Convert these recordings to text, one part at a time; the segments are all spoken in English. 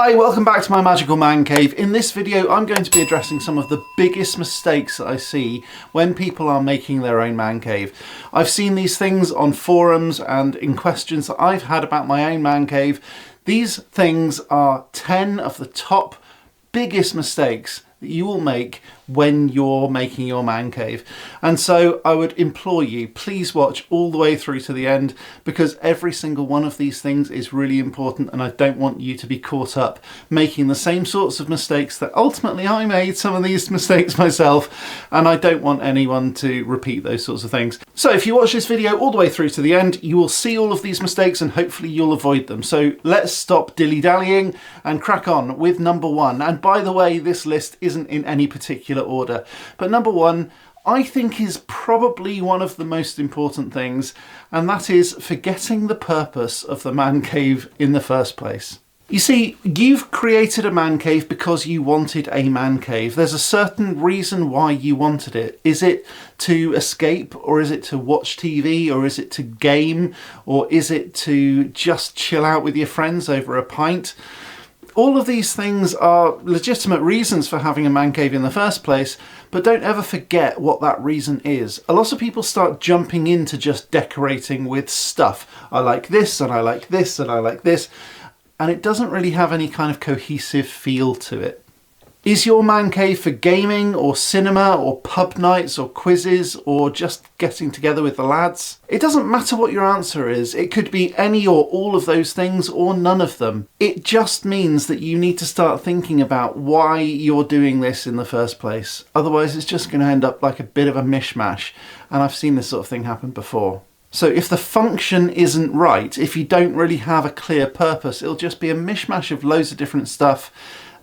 Hi, welcome back to my magical man cave. In this video I'm going to be addressing some of the biggest mistakes that I see when people are making their own man cave. I've seen these things on forums and in questions that I've had about my own man cave. These things are 10 of the top biggest mistakes that you will make when you're making your man cave. And so I would implore you, please watch all the way through to the end, because every single one of these things is really important and I don't want you to be caught up making the same sorts of mistakes that ultimately I made some of these mistakes myself, and I don't want anyone to repeat those sorts of things. So if you watch this video all the way through to the end, you will see all of these mistakes and hopefully you'll avoid them. So let's stop dilly-dallying and crack on with number one. And by the way, this list isn't in any particular order, but number one I think is probably one of the most important things, and that is forgetting the purpose of the man cave in the first place. You see, you've created a man cave because you wanted a man cave. There's a certain reason why you wanted it. Is it to escape, or is it to watch TV, or is it to game, or is it to just chill out with your friends over a pint? All of these things are legitimate reasons for having a man cave in the first place, but don't ever forget what that reason is. A lot of people start jumping into just decorating with stuff. I like this, and I like this, and I like this, and it doesn't really have any kind of cohesive feel to it. Is your man cave for gaming or cinema or pub nights or quizzes or just getting together with the lads? It doesn't matter what your answer is. It could be any or all of those things or none of them. It just means that you need to start thinking about why you're doing this in the first place. Otherwise it's just going to end up like a bit of a mishmash, and I've seen this sort of thing happen before. So if the function isn't right, if you don't really have a clear purpose, it'll just be a mishmash of loads of different stuff,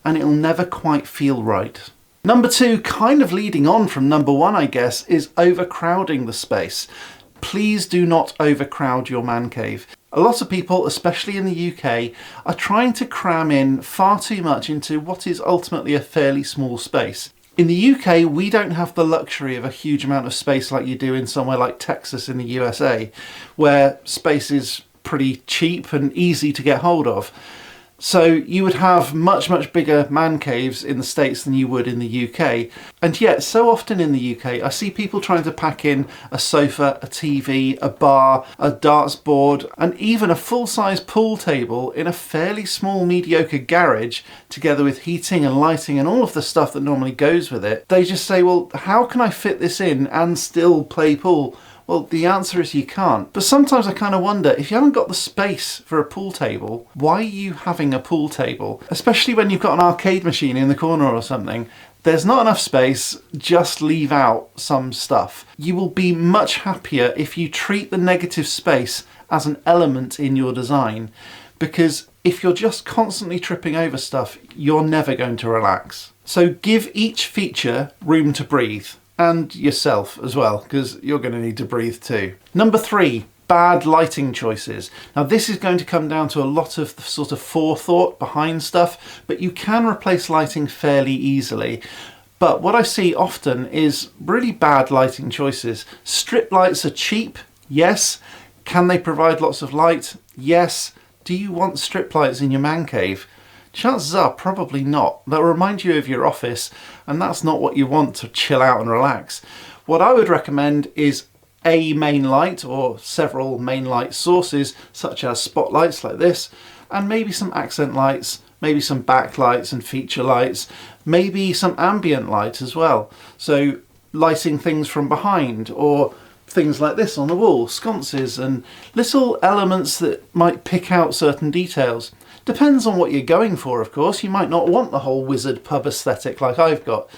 and it'll never quite feel right. Number two, kind of leading on from number one, I guess, is overcrowding the space. Please do not overcrowd your man cave. A lot of people, especially in the UK, are trying to cram in far too much into what is ultimately a fairly small space. In the UK, we don't have the luxury of a huge amount of space like you do in somewhere like Texas in the USA, where space is pretty cheap and easy to get hold of. So you would have much bigger man caves in the States than you would in the UK. And yet, so often in the UK, I see people trying to pack in a sofa, a TV, a bar, a darts board, and even a full-size pool table in a fairly small, mediocre garage, together with heating and lighting and all of the stuff that normally goes with it. They just say, well, how can I fit this in and still play pool? Well, the answer is you can't. But sometimes I kind of wonder, if you haven't got the space for a pool table, why are you having a pool table? Especially when you've got an arcade machine in the corner or something. There's not enough space, just leave out some stuff. You will be much happier if you treat the negative space as an element in your design, because if you're just constantly tripping over stuff, you're never going to relax. So give each feature room to breathe. And yourself as well, because you're going to need to breathe too. Number three, bad lighting choices. Now this is going to come down to a lot of the sort of forethought behind stuff, but you can replace lighting fairly easily. But what I see often is really bad lighting choices. Strip lights are cheap, yes. Can they provide lots of light? Yes. Do you want strip lights in your man cave? Chances are probably not. They'll remind you of your office, and that's not what you want to chill out and relax. What I would recommend is a main light or several main light sources, such as spotlights like this, and maybe some accent lights, maybe some backlights and feature lights, maybe some ambient light as well. So lighting things from behind, or things like this on the wall, sconces and little elements that might pick out certain details. Depends on what you're going for, of course. You might not want the whole wizard pub aesthetic like I've got.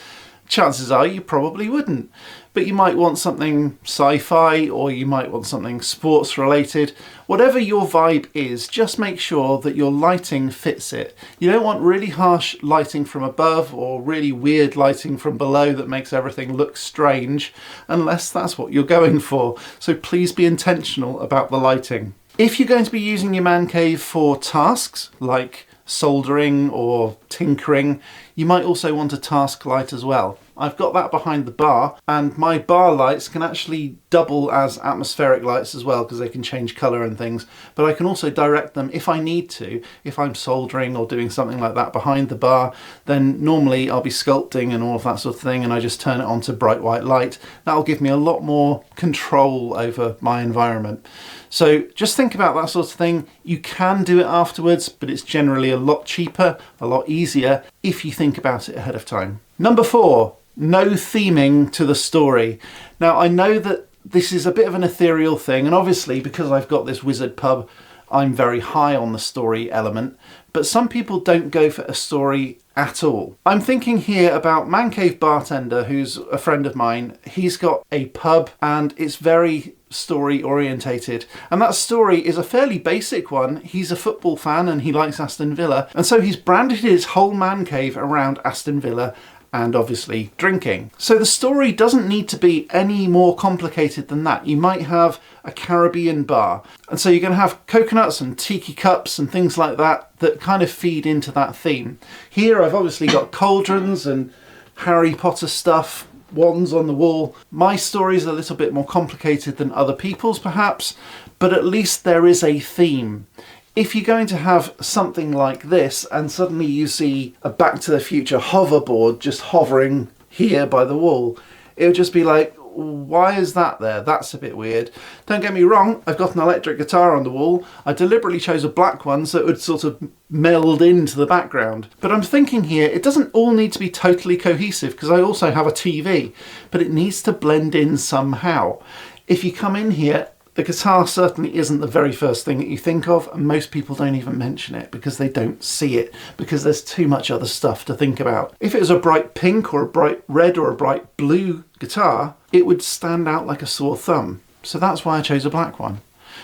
Chances are you probably wouldn't. But you might want something sci-fi, or you might want something sports related. Whatever your vibe is, just make sure that your lighting fits it. You don't want really harsh lighting from above or really weird lighting from below that makes everything look strange, unless that's what you're going for. So please be intentional about the lighting. If you're going to be using your man cave for tasks like soldering or tinkering, you might also want a task light as well. I've got that behind the bar, and my bar lights can actually double as atmospheric lights as well because they can change colour and things, but I can also direct them if I need to. If I'm soldering or doing something like that behind the bar, then normally I'll be sculpting and all of that sort of thing, and I just turn it on to bright white light. That'll give me a lot more control over my environment. So just think about that sort of thing. You can do it afterwards, but it's generally a lot cheaper, a lot easier if you think about it ahead of time. Number 4, no theming to the story. Now, I know that this is a bit of an ethereal thing, and obviously because I've got this wizard pub, I'm very high on the story element, but some people don't go for a story at all. I'm thinking here about Man Cave Bartender, who's a friend of mine. He's got a pub and it's very story orientated, and that story is a fairly basic one. He's a football fan and he likes Aston Villa, and so he's branded his whole man cave around Aston Villa and obviously drinking. So the story doesn't need to be any more complicated than that. You might have a Caribbean bar, and so you're going to have coconuts and tiki cups and things like that that kind of feed into that theme. Here I've obviously got cauldrons and Harry Potter stuff, wands on the wall. My story is a little bit more complicated than other people's perhaps, but at least there is a theme. If you're going to have something like this and suddenly you see a Back to the Future hoverboard just hovering here by the wall, it would just be like, why is that there? That's a bit weird. Don't get me wrong, I've got an electric guitar on the wall. I deliberately chose a black one so it would sort of meld into the background. But I'm thinking here, it doesn't all need to be totally cohesive because I also have a TV, but it needs to blend in somehow. If you come in here, the guitar certainly isn't the very first thing that you think of, and most people don't even mention it because they don't see it, because there's too much other stuff to think about. If it was a bright pink or a bright red or a bright blue guitar, it would stand out like a sore thumb. So that's why I chose a black one.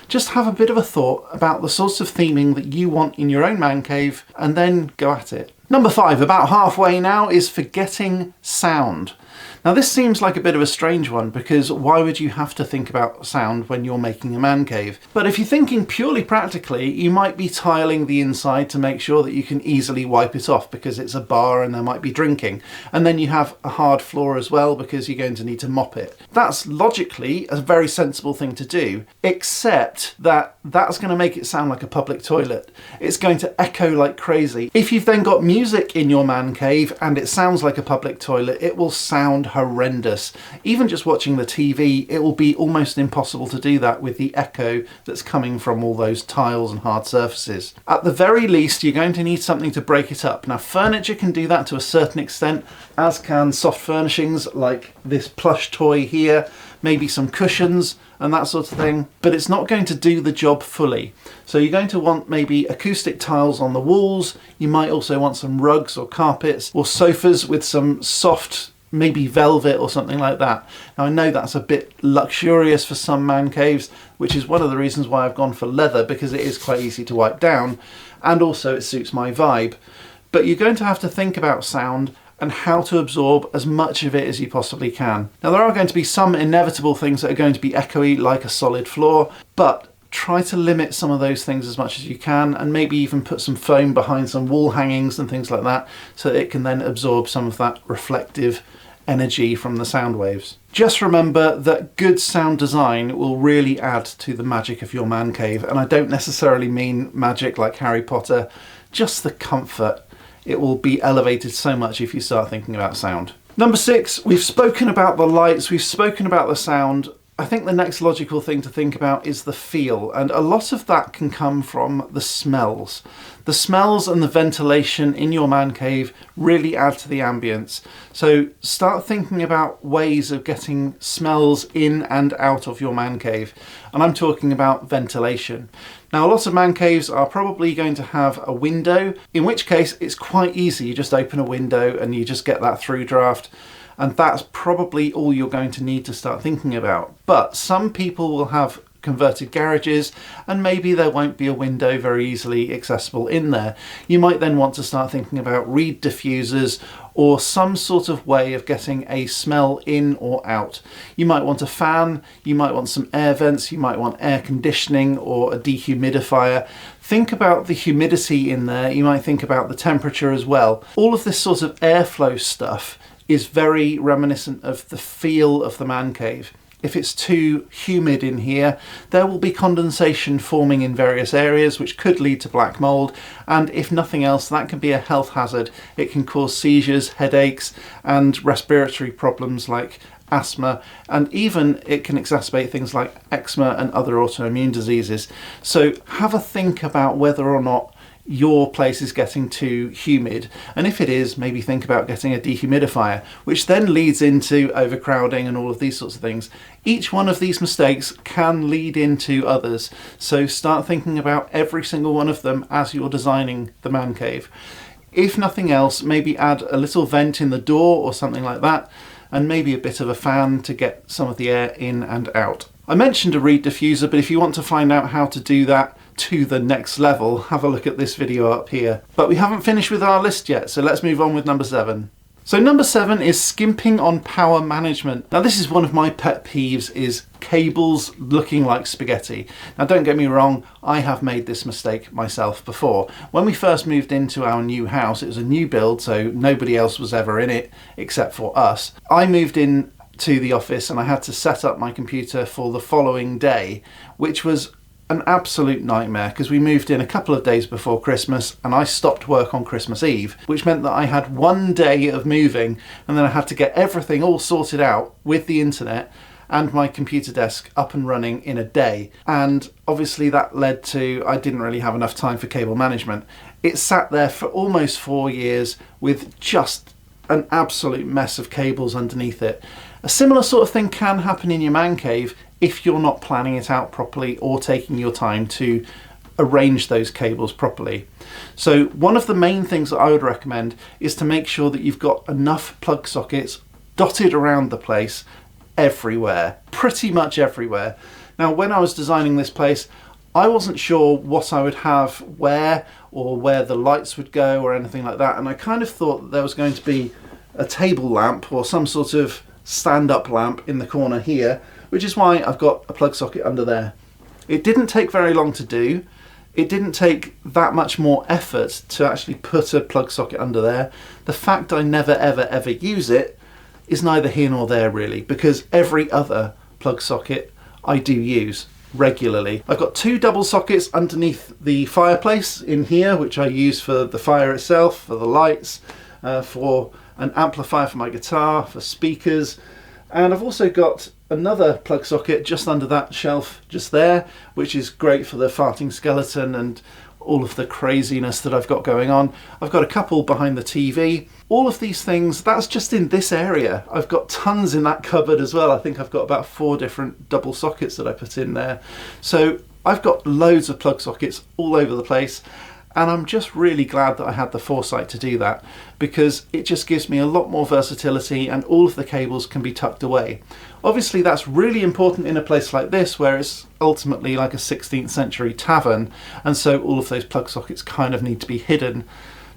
Just have a bit of a thought about the sorts of theming that you want in your own man cave and then go at it. Number 5, about halfway now, is forgetting sound. Now this seems like a bit of a strange one because why would you have to think about sound when you're making a man cave? But if you're thinking purely practically, you might be tiling the inside to make sure that you can easily wipe it off because it's a bar and there might be drinking. And then you have a hard floor as well because you're going to need to mop it. That's logically a very sensible thing to do, except that that's going to make it sound like a public toilet. It's going to echo like crazy. If you've then got music in your man cave and it sounds like a public toilet, it will sound horrendous. Even just watching the TV, it will be almost impossible to do that with the echo that's coming from all those tiles and hard surfaces. At the very least, you're going to need something to break it up. Now, furniture can do that to a certain extent, as can soft furnishings like this plush toy here, maybe some cushions and that sort of thing, but it's not going to do the job fully. So you're going to want maybe acoustic tiles on the walls. You might also want some rugs or carpets or sofas with some soft, maybe velvet or something like that. Now I know that's a bit luxurious for some man caves, which is one of the reasons why I've gone for leather, because it is quite easy to wipe down and also it suits my vibe. But you're going to have to think about sound and how to absorb as much of it as you possibly can. Now there are going to be some inevitable things that are going to be echoey, like a solid floor, but try to limit some of those things as much as you can, and maybe even put some foam behind some wall hangings and things like that so that it can then absorb some of that reflective energy from the sound waves. Just remember that good sound design will really add to the magic of your man cave, and I don't necessarily mean magic like Harry Potter, just the comfort. It will be elevated so much if you start thinking about sound. Number 6, we've spoken about the lights, we've spoken about the sound. I think the next logical thing to think about is the feel, and a lot of that can come from the smells. The smells and the ventilation in your man cave really add to the ambience. So start thinking about ways of getting smells in and out of your man cave. And I'm talking about ventilation. Now, a lot of man caves are probably going to have a window, in which case it's quite easy. You just open a window and you just get that through draft. And that's probably all you're going to need to start thinking about. But some people will have converted garages and maybe there won't be a window very easily accessible in there. You might then want to start thinking about reed diffusers or some sort of way of getting a smell in or out. You might want a fan, you might want some air vents, you might want air conditioning or a dehumidifier. Think about the humidity in there, you might think about the temperature as well. All of this sort of airflow stuff is very reminiscent of the feel of the man cave. If it's too humid in here, there will be condensation forming in various areas, which could lead to black mold. And if nothing else, that can be a health hazard. It can cause seizures, headaches, and respiratory problems like asthma, and even it can exacerbate things like eczema and other autoimmune diseases. So have a think about whether or not your place is getting too humid, and if it is, maybe think about getting a dehumidifier, which then leads into overcrowding and all of these sorts of things. Each one of these mistakes can lead into others, so start thinking about every single one of them as you're designing the man cave. If nothing else, maybe add a little vent in the door or something like that, and maybe a bit of a fan to get some of the air in and out. I mentioned a reed diffuser, but if you want to find out how to do that to the next level, have a look at this video up here. But we haven't finished with our list yet, so let's move on with number 7. So number 7 is skimping on power management. Now this is one of my pet peeves, is cables looking like spaghetti. Now don't get me wrong, I have made this mistake myself before. When we first moved into our new house, it was a new build, so nobody else was ever in it except for us. I moved in to the office and I had to set up my computer for the following day, which was an absolute nightmare because we moved in a couple of days before Christmas and I stopped work on Christmas Eve, which meant that I had one day of moving and then I had to get everything all sorted out with the internet and my computer desk up and running in a day. And obviously that led to, I didn't really have enough time for cable management. It sat there for almost 4 years with just an absolute mess of cables underneath it. A similar sort of thing can happen in your man cave if you're not planning it out properly or taking your time to arrange those cables properly. So one of the main things that I would recommend is to make sure that you've got enough plug sockets dotted around the place everywhere, pretty much everywhere. Now when I was designing this place, I wasn't sure what I would have where or where the lights would go or anything like that, and I kind of thought that there was going to be a table lamp or some sort of stand-up lamp in the corner here, which is why I've got a plug socket under there. It didn't take very long to do. It didn't take that much more effort to actually put a plug socket under there. The fact I never ever use it is neither here nor there really, because every other plug socket I do use regularly. I've got 2 double sockets underneath the fireplace in here, which I use for the fire itself, for the lights, for an amplifier for my guitar, for speakers, and I've also got another plug socket just under that shelf just there, which is great for the farting skeleton and all of the craziness that I've got going on. I've got a couple behind the TV. All of these things, that's just in this area. I've got tons in that cupboard as well. I think I've got about 4 different double sockets that I put in there. So I've got loads of plug sockets all over the place, and I'm just really glad that I had the foresight to do that, because it just gives me a lot more versatility and all of the cables can be tucked away. Obviously that's really important in a place like this where it's ultimately like a 16th century tavern, and so all of those plug sockets kind of need to be hidden.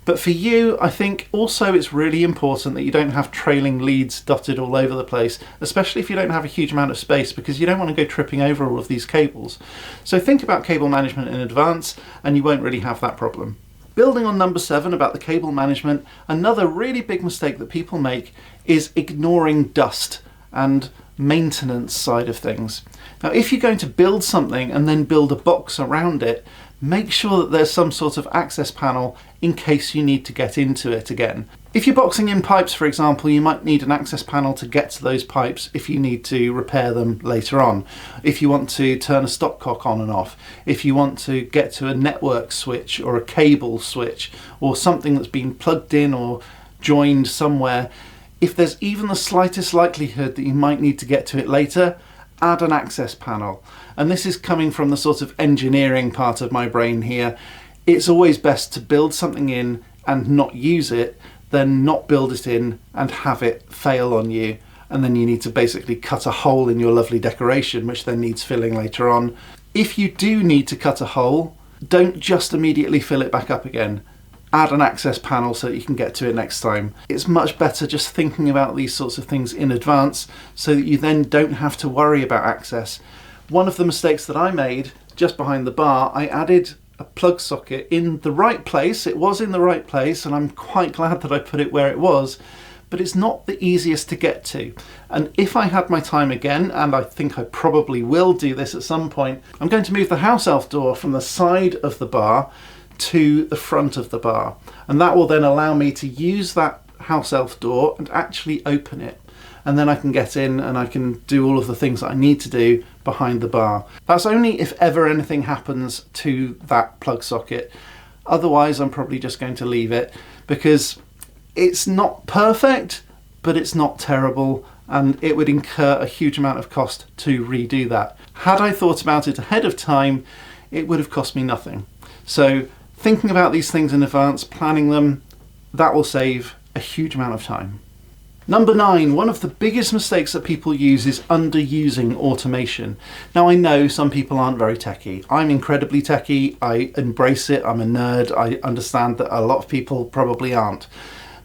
But for you, I think also it's really important that you don't have trailing leads dotted all over the place, especially if you don't have a huge amount of space, because you don't want to go tripping over all of these cables. So think about cable management in advance and you won't really have that problem. Building on number 7 about the cable management, another really big mistake that people make is ignoring dust and maintenance side of things. Now if you're going to build something and then build a box around it, make sure that there's some sort of access panel in case you need to get into it again. If you're boxing in pipes, for example, you might need an access panel to get to those pipes if you need to repair them later on. If you want to turn a stopcock on and off, if you want to get to a network switch or a cable switch or something that's been plugged in or joined somewhere, if there's even the slightest likelihood that you might need to get to it later, add an access panel. And this is coming from the sort of engineering part of my brain here. It's always best to build something in and not use it than not build it in and have it fail on you, and then you need to basically cut a hole in your lovely decoration, which then needs filling later on. If you do need to cut a hole, don't just immediately fill it back up again. Add an access panel so that you can get to it next time. It's much better just thinking about these sorts of things in advance so that you then don't have to worry about access. One of the mistakes that I made just behind the bar, I added a plug socket in the right place. It was in the right place and I'm quite glad that I put it where it was, but it's not the easiest to get to. And if I had my time again, and I think I probably will do this at some point, I'm going to move the house elf door from the side of the bar to the front of the bar. And that will then allow me to use that house elf door and actually open it. And then I can get in and I can do all of the things that I need to do behind the bar. That's only if ever anything happens to that plug socket. Otherwise, I'm probably just going to leave it because it's not perfect, but it's not terrible, and it would incur a huge amount of cost to redo that. Had I thought about it ahead of time, it would have cost me nothing. So thinking about these things in advance, planning them, that will save a huge amount of time. Number 9, one of the biggest mistakes that people use is underusing automation. Now I know some people aren't very techie. I'm incredibly techie, I embrace it, I'm a nerd, I understand that a lot of people probably aren't.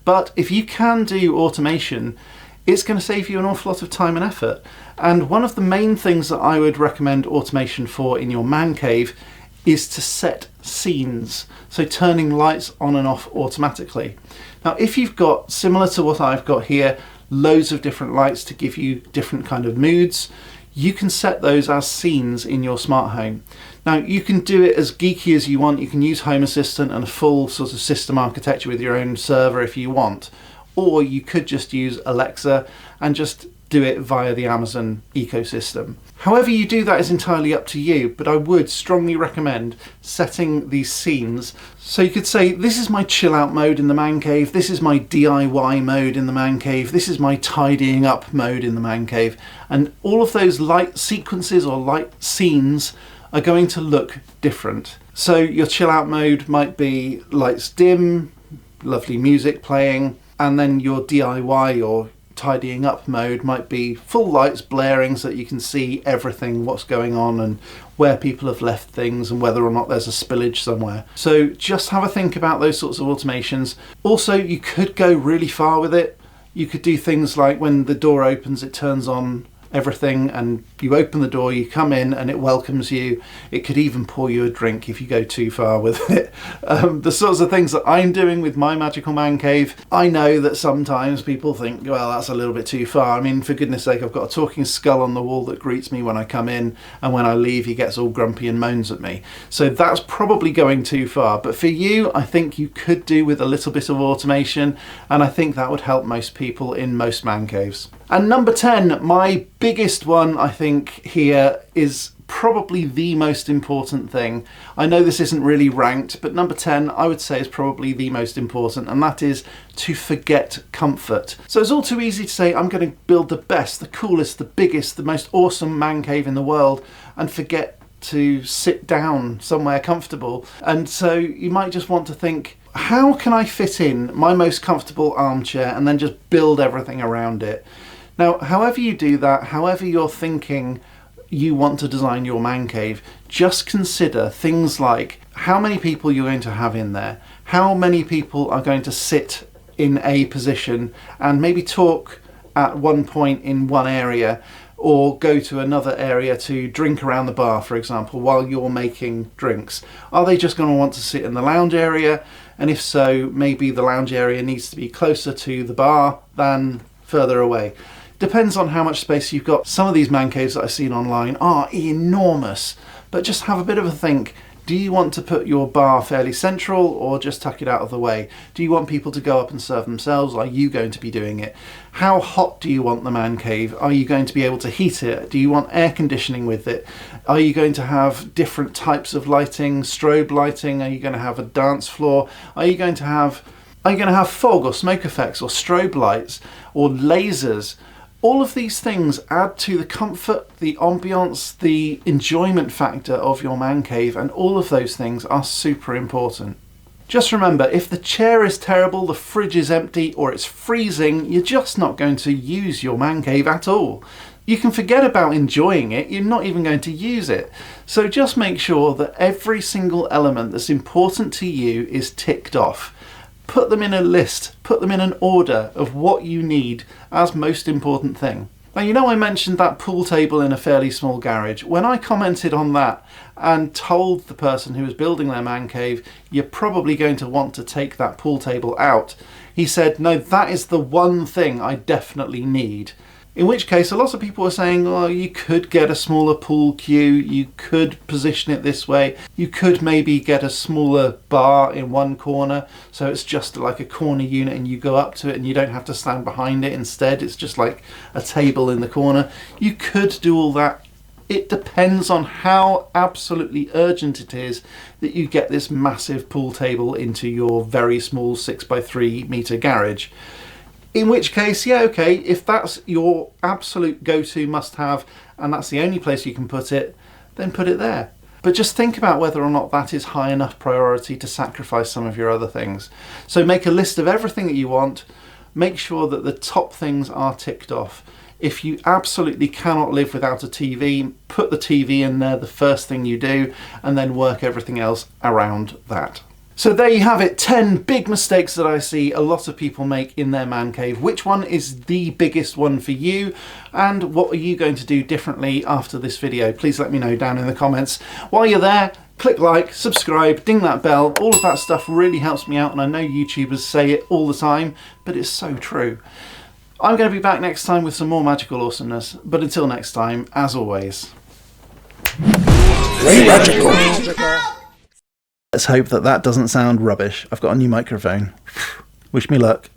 But if you can do automation, it's going to save you an awful lot of time and effort. And one of the main things that I would recommend automation for in your man cave is to set scenes, so turning lights on and off automatically. Now if you've got, similar to what I've got here, loads of different lights to give you different kind of moods, you can set those as scenes in your smart home. Now you can do it as geeky as you want, you can use Home Assistant and a full sort of system architecture with your own server if you want, or you could just use Alexa and just do it via the Amazon ecosystem. However you do that is entirely up to you, but I would strongly recommend setting these scenes. So you could say, this is my chill out mode in the man cave, this is my DIY mode in the man cave, this is my tidying up mode in the man cave, and all of those light sequences or light scenes are going to look different. So your chill out mode might be lights dim, lovely music playing, and then your DIY or tidying up mode might be full lights blaring so that you can see everything, what's going on and where people have left things and whether or not there's a spillage somewhere. So just have a think about those sorts of automations. Also, you could go really far with it. You could do things like when the door opens, it turns on everything and you open the door, you come in and it welcomes you. It could even pour you a drink if you go too far with it. The sorts of things that I'm doing with my magical man cave, I know that sometimes people think, well, that's a little bit too far. I mean, for goodness sake, I've got a talking skull on the wall that greets me when I come in, and when I leave he gets all grumpy and moans at me. So that's probably going too far, but for you, I think you could do with a little bit of automation, and I think that would help most people in most man caves. And number 10, my biggest one, I think here, is probably the most important thing. I know this isn't really ranked, but number 10 I would say is probably the most important, and that is to forget comfort. So it's all too easy to say, I'm going to build the best, the coolest, the biggest, the most awesome man cave in the world, and forget to sit down somewhere comfortable. And so you might just want to think, how can I fit in my most comfortable armchair and then just build everything around it? Now, however you do that, however you're thinking you want to design your man cave, just consider things like how many people you're going to have in there, how many people are going to sit in a position and maybe talk at one point in one area, or go to another area to drink around the bar, for example, while you're making drinks. Are they just going to want to sit in the lounge area? And if so, maybe the lounge area needs to be closer to the bar than further away. Depends on how much space you've got. Some of these man caves that I've seen online are enormous, but just have a bit of a think. Do you want to put your bar fairly central or just tuck it out of the way? Do you want people to go up and serve themselves? Are you going to be doing it? How hot do you want the man cave? Are you going to be able to heat it? Do you want air conditioning with it? Are you going to have different types of lighting, strobe lighting? Are you going to have a dance floor? Are you going to have fog or smoke effects or strobe lights or lasers? All of these things add to the comfort, the ambience, the enjoyment factor of your man cave, and all of those things are super important. Just remember, if the chair is terrible, the fridge is empty, or it's freezing, you're just not going to use your man cave at all. You can forget about enjoying it, you're not even going to use it. So just make sure that every single element that's important to you is ticked off. Put them in a list, put them in an order of what you need as most important thing. Now, you know, I mentioned that pool table in a fairly small garage. When I commented on that and told the person who was building their man cave, you're probably going to want to take that pool table out, he said, no, that is the one thing I definitely need. In which case, a lot of people were saying, oh, you could get a smaller pool cue, you could position it this way, you could maybe get a smaller bar in one corner, so it's just like a corner unit and you go up to it and you don't have to stand behind it. Instead, it's just like a table in the corner. You could do all that. It depends on how absolutely urgent it is that you get this massive pool table into your very small 6x3 meter garage. In which case, yeah, okay, if that's your absolute go-to must-have and that's the only place you can put it, then put it there. But just think about whether or not that is high enough priority to sacrifice some of your other things. So make a list of everything that you want, make sure that the top things are ticked off. If you absolutely cannot live without a TV, put the TV in there the first thing you do, and then work everything else around that. So there you have it, 10 big mistakes that I see a lot of people make in their man cave. Which one is the biggest one for you? And what are you going to do differently after this video? Please let me know down in the comments. While you're there, click like, subscribe, ding that bell. All of that stuff really helps me out, and I know YouTubers say it all the time, but it's so true. I'm going to be back next time with some more magical awesomeness, but until next time, as always, stay magical. Let's hope that that doesn't sound rubbish. I've got a new microphone. Wish me luck.